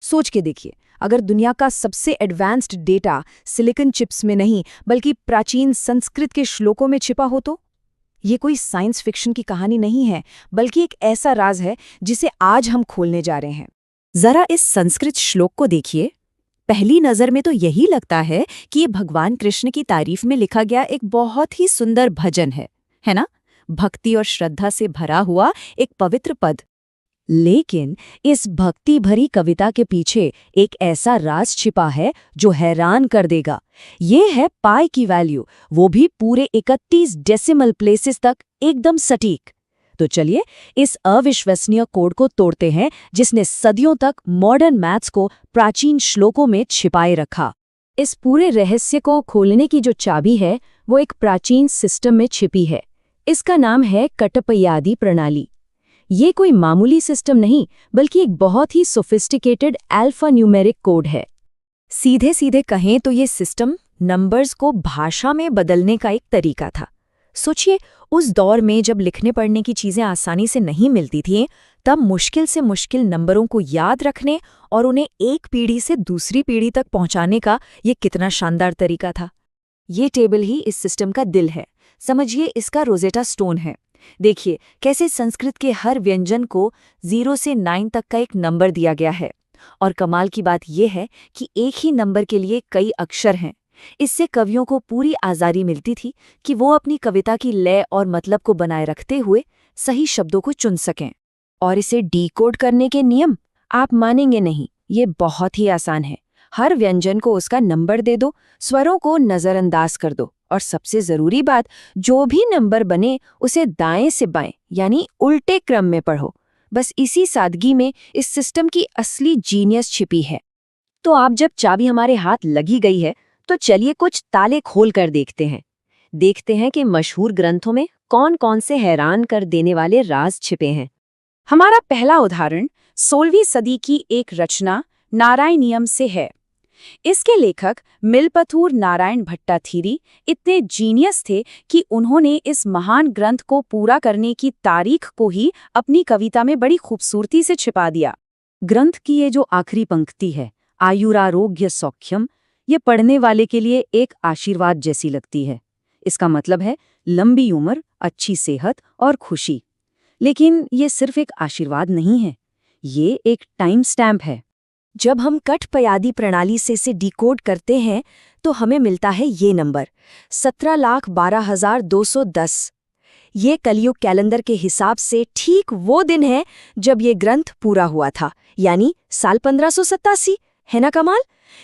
सोच के देखिए, अगर दुनिया का सबसे एडवांस्ड डेटा सिलिकॉन चिप्स में नहीं बल्कि प्राचीन संस्कृत के श्लोकों में छिपा हो तो? ये कोई साइंस फिक्शन की कहानी नहीं है, बल्कि एक ऐसा राज है जिसे आज हम खोलने जा रहे हैं। जरा इस संस्कृत श्लोक को देखिए। पहली नजर में तो यही लगता है कि ये भगवान कृष्ण की तारीफ में लिखा गया एक बहुत ही सुंदर भजन है ना? भक्ति और श्रद्धा से भरा हुआ एक पवित्र पद। लेकिन इस भक्ति भरी कविता के पीछे एक ऐसा राज छिपा है जो हैरान कर देगा। ये है पाई की वैल्यू, वो भी पूरे 31 डेसिमल प्लेसेस तक एकदम सटीक। तो चलिए इस अविश्वसनीय कोड को तोड़ते हैं जिसने सदियों तक मॉडर्न मैथ्स को प्राचीन श्लोकों में छिपाए रखा। इस पूरे रहस्य को खोलने की जो चाबी है वो एक प्राचीन सिस्टम में छिपी है। इसका नाम है कटपयादी प्रणाली। ये कोई मामूली सिस्टम नहीं, बल्कि एक बहुत ही सोफिस्टिकेटेड अल्फा न्यूमेरिक कोड है। सीधे सीधे कहें तो ये सिस्टम नंबर्स को भाषा में बदलने का एक तरीका था। सोचिए, उस दौर में जब लिखने पढ़ने की चीजें आसानी से नहीं मिलती थीं, तब मुश्किल से मुश्किल नंबरों को याद रखने और उन्हें एक पीढ़ी से दूसरी पीढ़ी तक पहुंचाने का ये कितना शानदार तरीका था। ये टेबल ही इस सिस्टम का दिल है। समझिए, इसका रोजेटा स्टोन है। देखिए कैसे संस्कृत के हर व्यंजन को 0 से 9 तक का एक नंबर दिया गया है। और कमाल की बात यह है कि एक ही नंबर के लिए कई अक्षर हैं। इससे कवियों को पूरी आज़ादी मिलती थी कि वो अपनी कविता की लय और मतलब को बनाए रखते हुए सही शब्दों को चुन सकें। और इसे डीकोड करने के नियम, आप मानेंगे नहीं, ये बहुत ही आसान है। हर व्यंजन को उसका नंबर दे दो, स्वरों को नज़रअंदाज कर दो, और सबसे ज़रूरी बात, जो भी नंबर बने उसे दाएं से बाएं यानी उल्टे क्रम में पढ़ो। बस इसी सादगी में इस सिस्टम की असली जीनियस छिपी है। तो आप जब चाबी हमारे हाथ लगी गई है, तो चलिए कुछ ताले खोल कर देखते हैं कि मशहूर ग्रंथों में कौन कौन से हैरान कर देने वाले राज छिपे हैं। हमारा पहला उदाहरण 16वीं सदी की एक रचना नारायणियम से है। इसके लेखक मिलपथूर नारायण भट्टाथिरी इतने जीनियस थे कि उन्होंने इस महान ग्रंथ को पूरा करने की तारीख को ही अपनी कविता में बड़ी खूबसूरती से छिपा दिया। ग्रंथ की ये जो आखिरी पंक्ति है, आयुरारोग्य सौख्यम, ये पढ़ने वाले के लिए एक आशीर्वाद जैसी लगती है। इसका मतलब है लंबी उम्र, अच्छी सेहत और खुशी। लेकिन ये सिर्फ एक आशीर्वाद नहीं है, ये एक टाइम स्टैम्प है। जब हम कटपयादी प्रणाली से इसे डिकोड करते हैं तो हमें मिलता है ये नंबर 17,12,210। ये कलयुग कैलेंडर के हिसाब से ठीक वो दिन है जब ये ग्रंथ पूरा हुआ था, यानी साल 1587। है ना कमाल?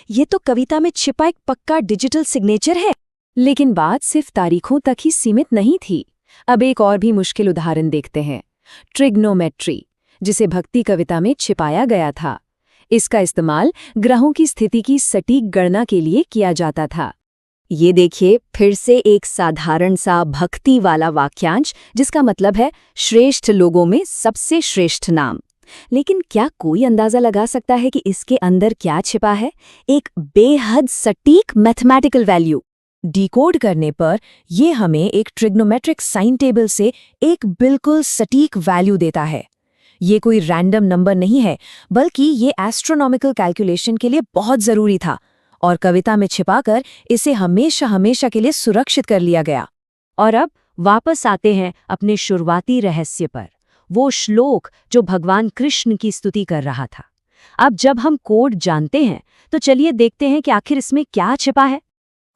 ये तो कविता में छिपा एक पक्का डिजिटल सिग्नेचर है। लेकिन बात सिर्फ तारीखों तक ही सीमित नहीं थी। अब एक और भी मुश्किल उदाहरण देखते हैं, ट्रिग्नोमेट्री, जिसे भक्ति कविता में छिपाया गया था। इसका इस्तेमाल ग्रहों की स्थिति की सटीक गणना के लिए किया जाता था। ये देखिए फिर से एक साधारण सा भक्ति वाला वाक्यांश, जिसका मतलब है श्रेष्ठ लोगों में सबसे श्रेष्ठ नाम। लेकिन क्या कोई अंदाजा लगा सकता है कि इसके अंदर क्या छिपा है? एक बेहद सटीक मैथमेटिकल वैल्यू। डिकोड करने पर यह हमें एक ट्रिग्नोमेट्रिक साइन टेबल से एक बिल्कुल सटीक वैल्यू देता है। ये कोई रैंडम नंबर नहीं है, बल्कि ये एस्ट्रोनॉमिकल कैलकुलेशन के लिए बहुत जरूरी था, और कविता में छिपाकर इसे हमेशा हमेशा के लिए सुरक्षित कर लिया गया। और अब वापस आते हैं अपने शुरुआती रहस्य पर, वो श्लोक जो भगवान कृष्ण की स्तुति कर रहा था। अब जब हम कोड जानते हैं तो चलिए देखते हैं कि आखिर इसमें क्या छिपा है।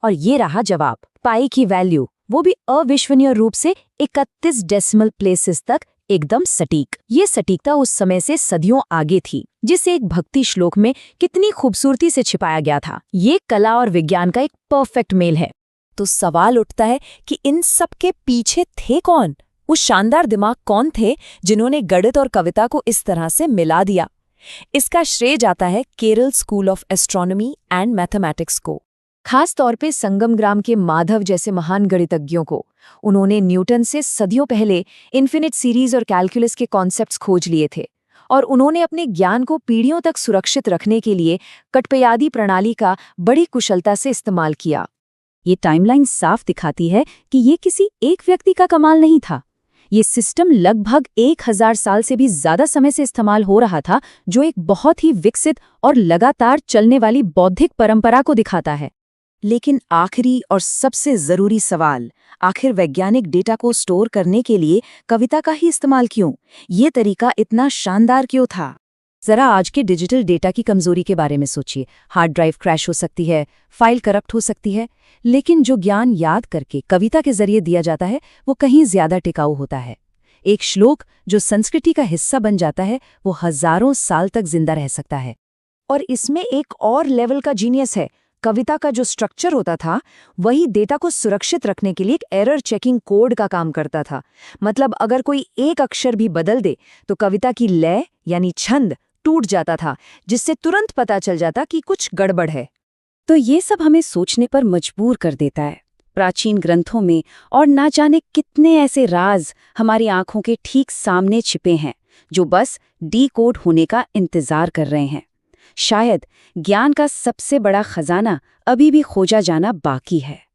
और ये रहा जवाब, पाई की वैल्यू, वो भी अविश्वसनीय रूप से 31 डेसिमल प्लेसेस तक एकदम सटीक। ये सटीकता उस समय से सदियों आगे थी, जिसे एक भक्ति श्लोक में कितनी खूबसूरती से छिपाया गया था। ये कला और विज्ञान का एक परफेक्ट मेल है। तो सवाल उठता है कि इन सब के पीछे थे कौन? वो शानदार दिमाग कौन थे जिन्होंने गणित और कविता को इस तरह से मिला दिया? इसका श्रेय जाता है Kerala school of astronomy and mathematics को, खास तौर पे संगम ग्राम के माधव जैसे महान गणितज्ञों को। उन्होंने न्यूटन से सदियों पहले इन्फिनिट सीरीज और कैलकुलस के कॉन्सेप्ट्स खोज लिए थे, और उन्होंने अपने ज्ञान को पीढ़ियों तक सुरक्षित रखने के लिए कटपयादी प्रणाली का बड़ी कुशलता से इस्तेमाल किया। ये टाइमलाइन साफ दिखाती है कि ये किसी एक व्यक्ति का कमाल नहीं था। ये सिस्टम लगभग 1000 साल से भी ज्यादा समय से इस्तेमाल हो रहा था, जो एक बहुत ही विकसित और लगातार चलने वाली बौद्धिक परंपरा को दिखाता है। लेकिन आखिरी और सबसे जरूरी सवाल, आखिर वैज्ञानिक डेटा को स्टोर करने के लिए कविता का ही इस्तेमाल क्यों? ये तरीका इतना शानदार क्यों था? जरा आज के डिजिटल डेटा की कमजोरी के बारे में सोचिए। हार्ड ड्राइव क्रैश हो सकती है, फाइल करप्ट हो सकती है, लेकिन जो ज्ञान याद करके कविता के जरिए दिया जाता है वो कहीं ज्यादा टिकाऊ होता है। एक श्लोक जो संस्कृति का हिस्सा बन जाता है वो हजारों साल तक जिंदा रह सकता है। और इसमें एक और लेवल का जीनियस है। कविता का जो स्ट्रक्चर होता था वही डेटा को सुरक्षित रखने के लिए एक एरर चेकिंग कोड का काम करता था। मतलब अगर कोई एक अक्षर भी बदल दे तो कविता की लय यानी छंद टूट जाता था, जिससे तुरंत पता चल जाता कि कुछ गड़बड़ है। तो ये सब हमें सोचने पर मजबूर कर देता है। प्राचीन ग्रंथों में और ना जाने कितने ऐसे राज हमारी आंखों के ठीक सामने छिपे हैं, जो बस डीकोड होने का इंतजार कर रहे हैं। शायद ज्ञान का सबसे बड़ा खजाना अभी भी खोजा जाना बाकी है।